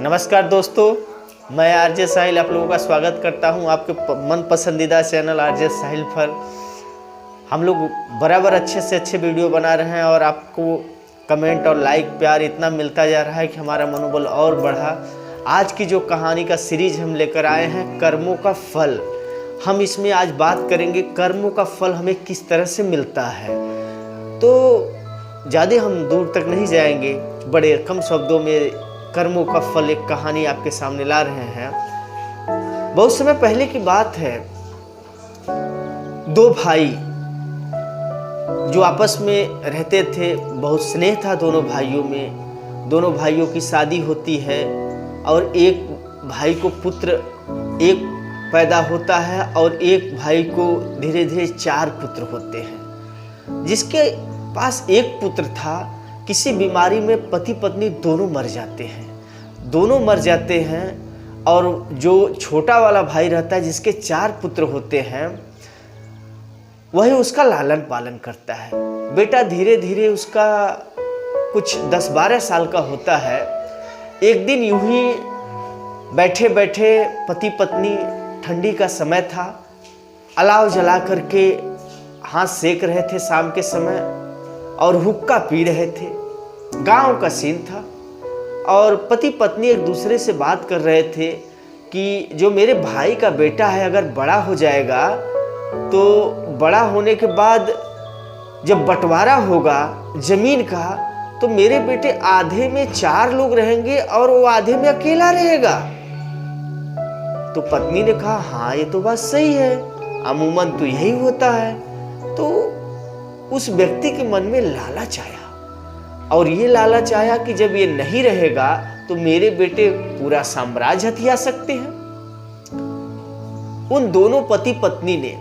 नमस्कार दोस्तों, मैं आरजे साहिल आप लोगों का स्वागत करता हूं आपके मन पसंदीदा चैनल आरजे साहिल पर। हम लोग बराबर अच्छे से अच्छे वीडियो बना रहे हैं और आपको कमेंट और लाइक प्यार इतना मिलता जा रहा है कि हमारा मनोबल और बढ़ा। आज की जो कहानी का सीरीज हम लेकर आए हैं, कर्मों का फल। हम इसमें आज बात करेंगे कर्मों का फल हमें किस तरह से मिलता है। तो ज़्यादा हम दूर तक नहीं जाएंगे, बड़े कम शब्दों में कर्मों का फल एक कहानी आपके सामने ला रहे हैं। बहुत समय पहले की बात है, दो भाई जो आपस में रहते थे, बहुत स्नेह था दोनों भाइयों में। दोनों भाइयों की शादी होती है और एक भाई को पुत्र एक पैदा होता है और एक भाई को धीरे धीरे 4 पुत्र होते हैं। जिसके पास एक पुत्र था, किसी बीमारी में पति पत्नी दोनों मर जाते हैं और जो छोटा वाला भाई रहता है जिसके 4 पुत्र होते हैं, वही उसका लालन पालन करता है। बेटा धीरे धीरे उसका कुछ 10-12 साल का होता है। एक दिन यूं ही बैठे बैठे पति पत्नी, ठंडी का समय था, अलाव जला करके हाथ सेक रहे थे शाम के समय और हुक्का पी रहे थे। गांव का सीन था और पति पत्नी एक दूसरे से बात कर रहे थे कि जो मेरे भाई का बेटा है, अगर बड़ा हो जाएगा तो बड़ा होने के बाद जब बंटवारा होगा जमीन का, तो मेरे बेटे आधे में 4 लोग रहेंगे और वो आधे में अकेला रहेगा। तो पत्नी ने कहा, हाँ ये तो बात सही है, अमूमन तो यही होता है। तो उस व्यक्ति के मन में लालच आया और ये लालच आया कि जब ये नहीं रहेगा तो मेरे बेटे पूरा साम्राज्य हथिया सकते हैं। उन दोनों पति पत्नी ने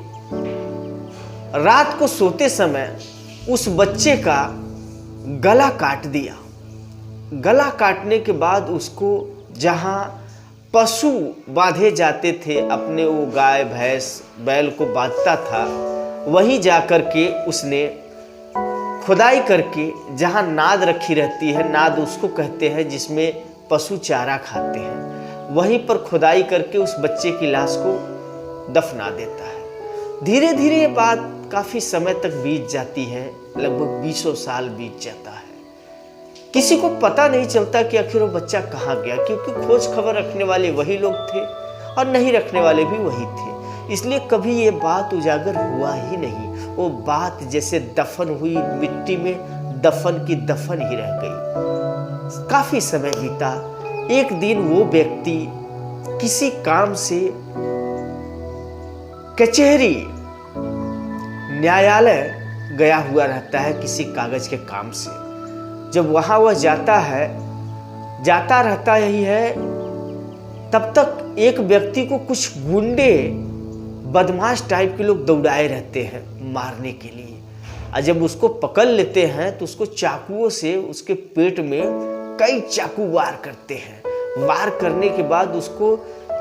रात को सोते समय उस बच्चे का गला काट दिया। गला काटने के बाद उसको जहां पशु बांधे जाते थे, अपने वो गाय भैंस बैल को बांधता था, वहीं जाकर के उसने खुदाई करके, जहां नाद रखी रहती है, नाद उसको कहते हैं जिसमें पशु चारा खाते हैं, वहीं पर खुदाई करके उस बच्चे की लाश को दफना देता है। धीरे धीरे ये बात काफी समय तक बीत जाती है, लगभग 20 साल बीत जाता है। किसी को पता नहीं चलता कि आखिर वो बच्चा कहाँ गया, क्योंकि खोज खबर रखने वाले वही लोग थे और नहीं रखने वाले भी वही थे। इसलिए कभी ये बात उजागर हुआ ही नहीं। वो बात जैसे दफन हुई, मिट्टी में दफन की दफन ही रह गई। काफी समय बीता। एक दिन वो व्यक्ति किसी काम से कचहरी, न्यायालय गया हुआ रहता है किसी कागज के काम से। जब वहां वह जाता रहता ही है, तब तक एक व्यक्ति को कुछ गुंडे, बदमाश टाइप के लोग दौड़ाए रहते हैं मारने के लिए। और जब उसको पकड़ लेते हैं तो उसको चाकुओं से उसके पेट में कई चाकू वार करते हैं। वार करने के बाद उसको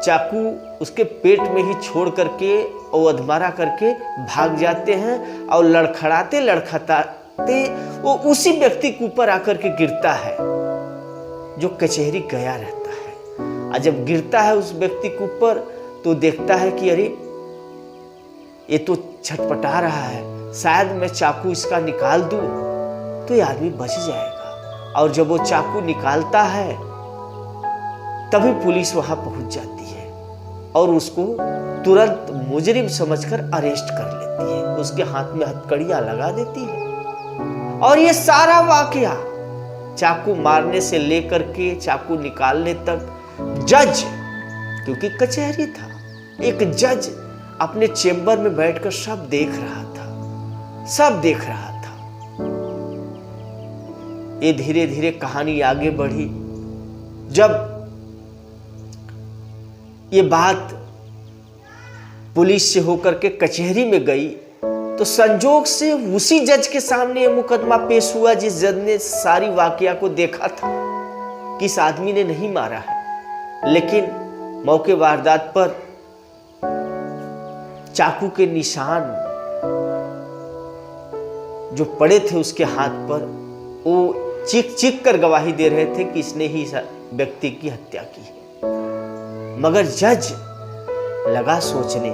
चाकू उसके पेट में ही छोड़ करके और अधमरा करके भाग जाते हैं और लड़खड़ाते लड़खड़ाते वो उसी व्यक्ति के ऊपर आकर के गिरता है जो कचहरी गया रहता है। और जब गिरता है उस व्यक्ति के ऊपर तो देखता है कि अरे ये तो छटपटा रहा है, शायद मैं चाकू इसका निकाल दूं तो ये आदमी बच जाएगा। और जब वो चाकू निकालता है तभी पुलिस वहां पहुंच जाती है और उसको तुरंत मुजरिम समझकर अरेस्ट कर लेती है। उसके हाथ में हथकड़ियां लगा देती है और ये सारा वाकया, चाकू मारने से लेकर के चाकू निकालने तक, जज, क्योंकि कचहरी था, एक जज अपने चेंबर में बैठकर सब देख रहा था। ये धीरे धीरे कहानी आगे बढ़ी। जब ये बात पुलिस से होकर के कचहरी में गई तो संजोग से उसी जज के सामने ये मुकदमा पेश हुआ जिस जज ने सारी वाकया को देखा था कि इस आदमी ने नहीं मारा है, लेकिन मौके वारदात पर चाकू के निशान जो पड़े थे उसके हाथ पर, वो चीख चीख कर गवाही दे रहे थे कि इसने ही व्यक्ति की हत्या की है। मगर जज लगा सोचने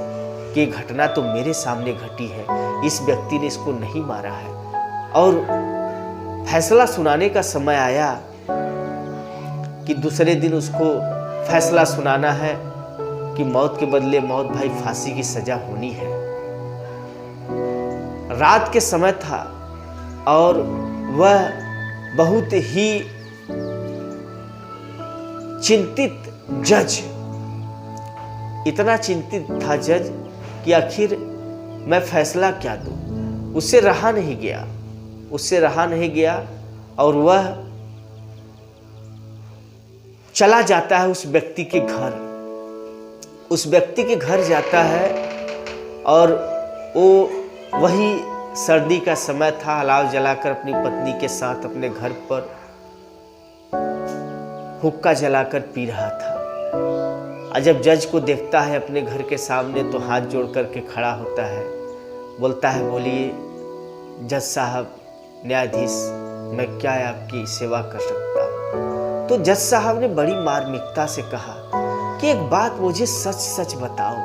कि घटना तो मेरे सामने घटी है, इस व्यक्ति ने इसको नहीं मारा है। और फैसला सुनाने का समय आया कि दूसरे दिन उसको फैसला सुनाना है कि मौत के बदले मौत, भाई फांसी की सजा होनी है। रात के समय था और वह बहुत ही चिंतित जज, इतना चिंतित था जज कि आखिर मैं फैसला क्या दूं। उससे रहा नहीं गया और वह चला जाता है उस व्यक्ति के घर जाता है और वो वही सर्दी का समय था, अलाव जलाकर अपनी पत्नी के साथ अपने घर पर हुक्का जलाकर पी रहा था। और जब जज को देखता है अपने घर के सामने तो हाथ जोड़ करके खड़ा होता है, बोलता है, बोलिए जज साहब, न्यायाधीश, मैं क्या आपकी सेवा कर सकता हूँ। तो जज साहब ने बड़ी मार्मिकता से कहा कि एक बात मुझे सच सच बताओ,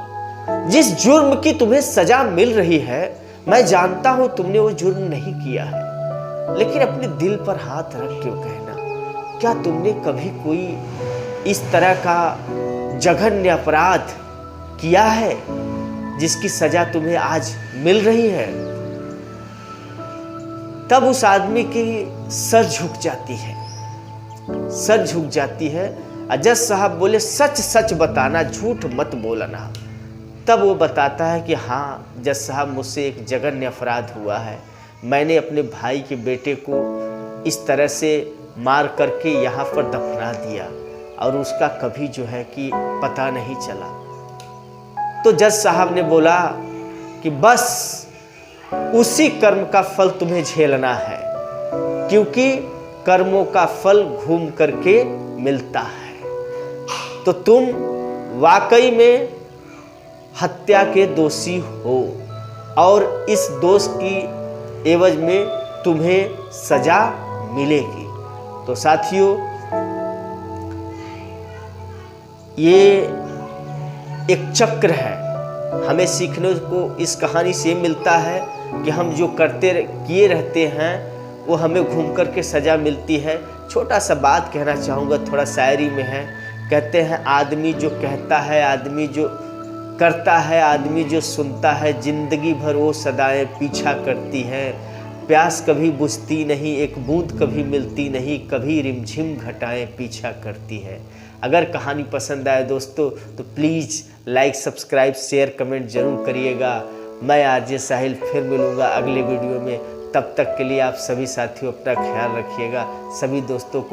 जिस जुर्म की तुम्हें सजा मिल रही है, मैं जानता हूं तुमने वो जुर्म नहीं किया है, लेकिन अपने दिल पर हाथ रख क्यों कहना, क्या तुमने कभी कोई इस तरह का जघन्य अपराध किया है जिसकी सजा तुम्हें आज मिल रही है। तब उस आदमी की सर झुक जाती है। जज साहब बोले, सच सच बताना, झूठ मत बोलना। तब वो बताता है कि हाँ जज साहब, मुझसे एक जघन्य अपराध हुआ है। मैंने अपने भाई के बेटे को इस तरह से मार करके यहाँ पर दफना दिया और उसका कभी जो है कि पता नहीं चला। तो जज साहब ने बोला कि बस उसी कर्म का फल तुम्हें झेलना है, क्योंकि कर्मों का फल घूम करके मिलता है। तो तुम वाकई में हत्या के दोषी हो और इस दोष की एवज में तुम्हें सजा मिलेगी। तो साथियों, ये एक चक्र है। हमें सीखने को इस कहानी से मिलता है कि हम जो किए रहते हैं वो हमें घूम कर के सजा मिलती है। छोटा सा बात कहना चाहूँगा, थोड़ा शायरी में है। कहते हैं, आदमी जो कहता है, आदमी जो करता है, आदमी जो सुनता है, जिंदगी भर वो सदाएं पीछा करती है। प्यास कभी बुझती नहीं, एक बूंद कभी मिलती नहीं, कभी रिमझिम घटाएं पीछा करती है। अगर कहानी पसंद आए दोस्तों तो please like, subscribe, share, comment जरूर करिएगा। मैं आरजे साहिल फिर मिलूँगा अगले वीडियो में। तब तक के लिए आप सभी साथियों अपना ख्याल रखिएगा। सभी दोस्तों को